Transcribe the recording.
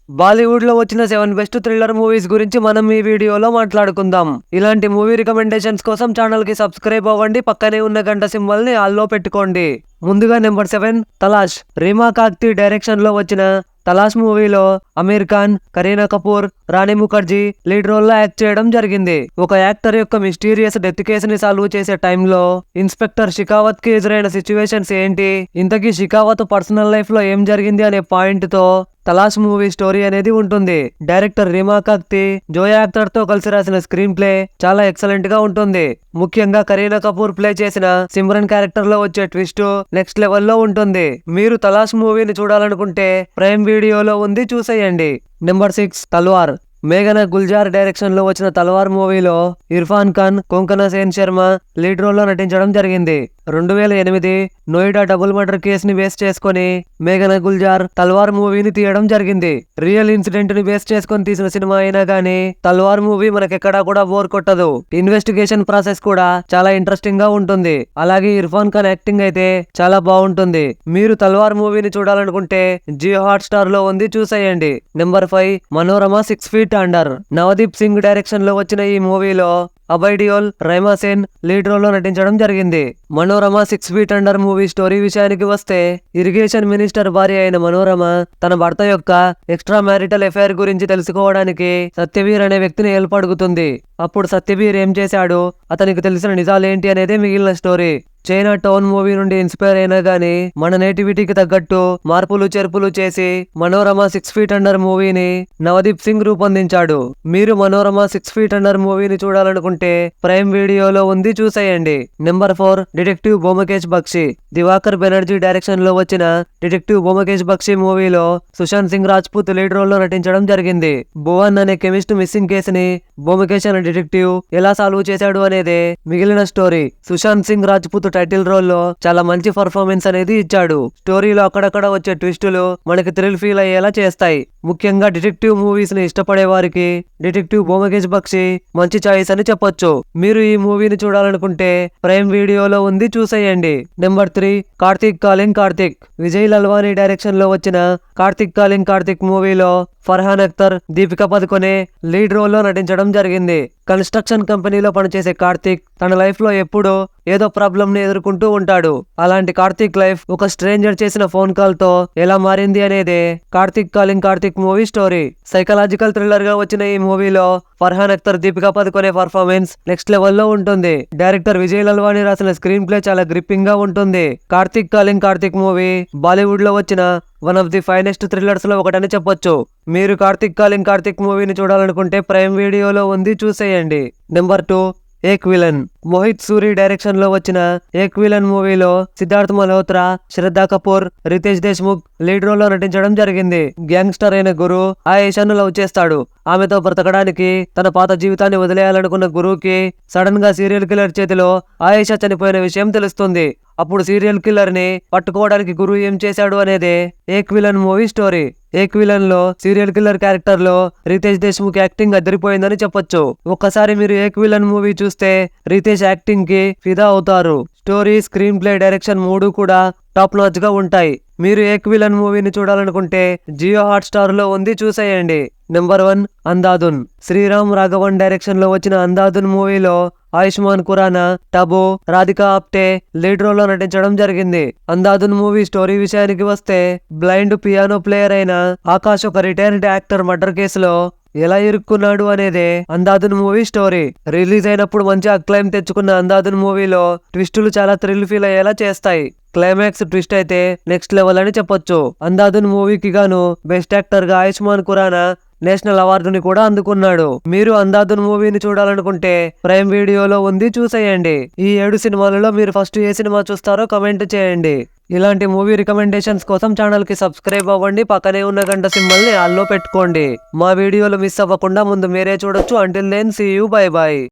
బాలీవుడ్ లో వచ్చిన 7 best thriller movies గురించి మనం ఈ వీడియోలో మాట్లాడుకుందాం. ఇలాంటి మూవీ రికమెండేషన్స్ కోసం ఛానల్ కి సబ్స్క్రైబ్ అవ్వండి, పక్కనే ఉన్న గంట సింబల్ ని ఆల్లో పెట్టుకోండి. ముందుగా నెంబర్ 7 తలాష్. రీమా కాక్తి డైరెక్షన్ లో వచ్చిన తలాష్ మూవీలో అమీర్ ఖాన్, కరీనా కపూర్, రాణి ముఖర్జీ లీడ్ రోల్ లో యాక్ట్ చేయడం జరిగింది. ఒక యాక్టర్ యొక్క మిస్టీరియస్ డెత్ కేసుని సాల్వ్ చేసే టైంలో ఇన్స్పెక్టర్ షికావత్ కి ఎదురైన సిచ్యువేషన్స్ ఏంటి, ఇంతకీ షికావత్ పర్సనల్ లైఫ్ లో ఏం జరిగింది అనే పాయింట్ తో తలాష్ మూవీ స్టోరీ అనేది ఉంటుంది. డైరెక్టర్ రీమా కాక్తి జోయా అఖ్తర్ తో కలిసి రాసిన స్క్రీన్ ప్లే చాలా ఎక్సలెంట్ గా ఉంటుంది. ముఖ్యంగా కరీనా కపూర్ ప్లే చేసిన సిమ్రన్ క్యారెక్టర్ లో వచ్చే ట్విస్ట్ నెక్స్ట్ లెవెల్ లో ఉంటుంది. మీరు తలాష్ మూవీని చూడాలనుకుంటే ప్రైమ్ వీడియోలో ఉంది, చూసేయండి. నెంబర్ 6 తల్వార్. మేఘనా గుల్జార్ డైరెక్షన్ లో వచ్చిన తల్వార్ మూవీలో ఇర్ఫాన్ ఖాన్, కొంకనా సేన్ శర్మ లీడ్ రోల్ లో నటించడం జరిగింది. 2008 నోయిడా డబుల్ మర్డర్ కేసుని బేస్ చేసుకుని మేఘనా గుల్జార్ తల్వార్ మూవీని తీయడం జరిగింది. రియల్ ఇన్సిడెంట్ ని బేస్ చేసుకుని తీసిన సినిమా అయినా గానీ తల్వార్ మూవీ మనకెక్కడా కూడా బోర్ కొట్టదు. ఇన్వెస్టిగేషన్ ప్రాసెస్ కూడా చాలా ఇంట్రెస్టింగ్ గా ఉంటుంది. అలాగే ఇర్ఫాన్ ఖాన్ యాక్టింగ్ అయితే చాలా బాగుంటుంది. మీరు తల్వార్ మూవీని చూడాలనుకుంటే జియో హాట్ స్టార్ లో ఉంది, చూసేయండి. Number 5 Manorama 6 feet under. Navdeep Singh direction లో వచ్చిన ఈ మూవీలో అభయ్ డియోల్, రైమా సేన్ లీడ్ రోల్ లో నటించడం జరిగింది. Manorama 6 feet under movie story విషయానికి వస్తే ఇరిగేషన్ మినిస్టర్ భార్య అయిన మనోరమ తన భర్త యొక్క ఎక్స్ట్రా మ్యారిటల్ అఫైర్ గురించి తెలుసుకోవడానికి సత్యవీర్ అనే వ్యక్తిని హెల్ప్ అడుగుతుంది. అప్పుడు సత్యవీర్ ఏం చేశాడు, అతనికి తెలిసిన నిజాలేంటి అనేదే మిగిలిన స్టోరీ. చైనా టౌన్ మూవీ నుండి ఇన్స్పైర్ అయినా గానీ మన నేటివిటీకి తగ్గట్టు మార్పులు చేర్పులు చేసి మనోరమ 6 ఫీట్ అండర్ మూవీని నవదీప్ సింగ్ రూపొందించాడు. మీరు మనోరమ 6 ఫీట్ అండర్ మూవీని చూడాలనుకుంటే ప్రైమ్ వీడియోలో ఉంది, చూసేయండి. Number 4 detective Byomkesh Bakshi. Dibakar Banerjee direction లో వచ్చిన డిటెక్టివ్ బొమ్మకేష్ బక్షి మూవీలో సుశాంత్ సింగ్ రాజ్పూత్ లీడ్ రోల్ లో నటించడం జరిగింది. భువన్ అనే కెమిస్ట్ మిస్సింగ్ కేసుని బొమ్మకేష్ అనే డిటెక్టివ్ ఎలా సాల్వ్ చేశాడు అనేదే మిగిలిన story. Sushant Singh Rajput title role లో చాలా మంచి పర్ఫార్మెన్స్ అనేది ఇచ్చాడు. స్టోరీలో అక్కడక్కడ వచ్చే ట్విస్టులు మనకి థ్రిల్ ఫీల్ అయ్యేలా చేస్తాయి. ముఖ్యంగా డిటెక్టివ్ మూవీస్ ని ఇష్టపడే వారికి డిటెక్టివ్ బొమ్మకేష్ బక్షి మంచి చాయిస్ అని చెప్పొచ్చు. మీరు ఈ మూవీని చూడాలనుకుంటే ప్రైమ్ వీడియోలో ఉంది, చూసేయండి. Number 3 Karthik calling Karthik. Vijay Lalwani direction లో వచ్చిన కార్తీక్ కాలింగ్ కార్తీక్ మూవీలో ఫర్హాన్ అఖ్తర్, దీపికా పదుకొనే లీడ్ రోల్ లో నటించడం జరిగింది. కన్స్ట్రక్షన్ కంపెనీలో పనిచేసే కార్తీక్ తన లైఫ్ లో ఎప్పుడూ ఏదో ప్రాబ్లం ని ఎదుర్కొంటూ ఉంటాడు. అలాంటి కార్తీక్ లైఫ్ ఒక స్ట్రేంజర్ చేసిన ఫోన్ కాల్ తో ఎలా మారింది అనేదే Karthik calling Karthik movie story. Psychological thriller గా వచ్చిన ఈ మూవీలో Farhan Akhtar, Deepika Padukone performance next level లో ఉంటుంది. డైరెక్టర్ విజయ్ లల్వానీ రాసిన స్క్రీన్ ప్లే చాలా గ్రిప్పింగ్ గా ఉంటుంది. కార్తీక్ కాలింగ్ కార్తీక్ మూవీ బాలీవుడ్ లో వచ్చిన one of the finest thrillers లో ఒకటని చెప్పొచ్చు. మీరు కార్తీక్ కాలింగ్ కార్తీక్ మూవీని చూడాలనుకుంటే ప్రైమ్ వీడియోలో ఉంది, చూసేయండి. నెంబర్ 2 ఏక్ విలన్. మోహిత్ సూరి డైరెక్షన్ లో వచ్చిన ఏక్ విలన్ మూవీలో సిద్ధార్థ్ మల్హోత్రా, శ్రద్ధా కపూర్, రితేష్ దేశ్ముఖ్ లీడ్ రోల్ లో నటించడం జరిగింది. గ్యాంగ్స్టర్ అయిన గురు ఆయేషాను లవ్ చేస్తాడు. ఆమెతో బ్రతకడానికి తన పాత జీవితాన్ని వదిలేయాలనుకున్న గురుకి సడన్ గా సీరియల్ కిల్లర్ చేతిలో ఆయేషా చనిపోయిన విషయం తెలుస్తుంది. అప్పుడు సీరియల్ కిల్లర్ ని పట్టుకోవడానికి గురు ఏం చేశాడు అనేదే ఏక్ విలన్ మూవీ స్టోరీ. ఏక్ విలన్ లో సీరియల్ కిల్లర్ క్యారెక్టర్ లో రితేష్ దేశ్ముఖ్ యాక్టింగ్ అదిరిపోయిందని చెప్పొచ్చు. ఒక్కసారి మీరు ఏక్ విలన్ మూవీ చూస్తే రితేష్ యాక్టింగ్ కి ఫిదా అవుతారు. స్టోరీ, స్క్రీన్ ప్లే, డైరెక్షన్ 3 కూడా టాప్ నాచ్ గా ఉంటాయి. మీరు ఏక్ విలన్ మూవీని చూడాలనుకుంటే జియో హాట్ స్టార్ లో ఉంది, చూసేయండి. నెంబర్ 1 అంధాధున్. శ్రీరామ్ రాఘవన్ డైరెక్షన్ లో వచ్చిన అంధాధున్ మూవీలో ఆయుష్మాన్ ఖురానా, టబు, రాధికా ఆప్టే లీడ్ రోల్ లో నటించడం జరిగింది. అంధాధున్ మూవీ స్టోరీ విషయానికి వస్తే బ్లైండ్ పియానో ప్లేయర్ అయిన ఆకాష్ ఒక రిటైర్డ్ యాక్టర్ మర్డర్ కేసులో ఎలా ఇరుక్కున్నాడు అనేదే అంధాధున్ మూవీ స్టోరీ. రిలీజ్ అయినప్పుడు మంచి అక్లైమ్ తెచ్చుకున్న అంధాధున్ మూవీలో ట్విస్టులు చాలా థ్రిల్ ఫీల్ అయ్యేలా చేస్తాయి. క్లైమాక్స్ ట్విస్ట్ అయితే నెక్స్ట్ లెవెల్ అని చెప్పొచ్చు. అంధాధున్ మూవీకి గాను బెస్ట్ యాక్టర్ గా ఆయుష్మాన్ ఖురానా నేషనల్ అవార్డుని కూడా అందుకున్నాడు. మీరు అంధాధున్ మూవీని చూడాలనుకుంటే ప్రైమ్ వీడియోలో ఉంది, చూసేయండి. ఈ 7 సినిమాలలో మీరు ఫస్ట్ ఏ సినిమా చూస్తారో కమెంట్ చేయండి. ఇలాంటి మూవీ రికమెండేషన్స్ కోసం ఛానల్ కి సబ్స్క్రైబ్ అవ్వండి, పక్కనే ఉన్న గంట సింబల్ ని ఆల్లో పెట్టుకోండి. మా వీడియోలు మిస్ అవ్వకుండా ముందు మీరే చూడొచ్చు. Until then see you, bye by.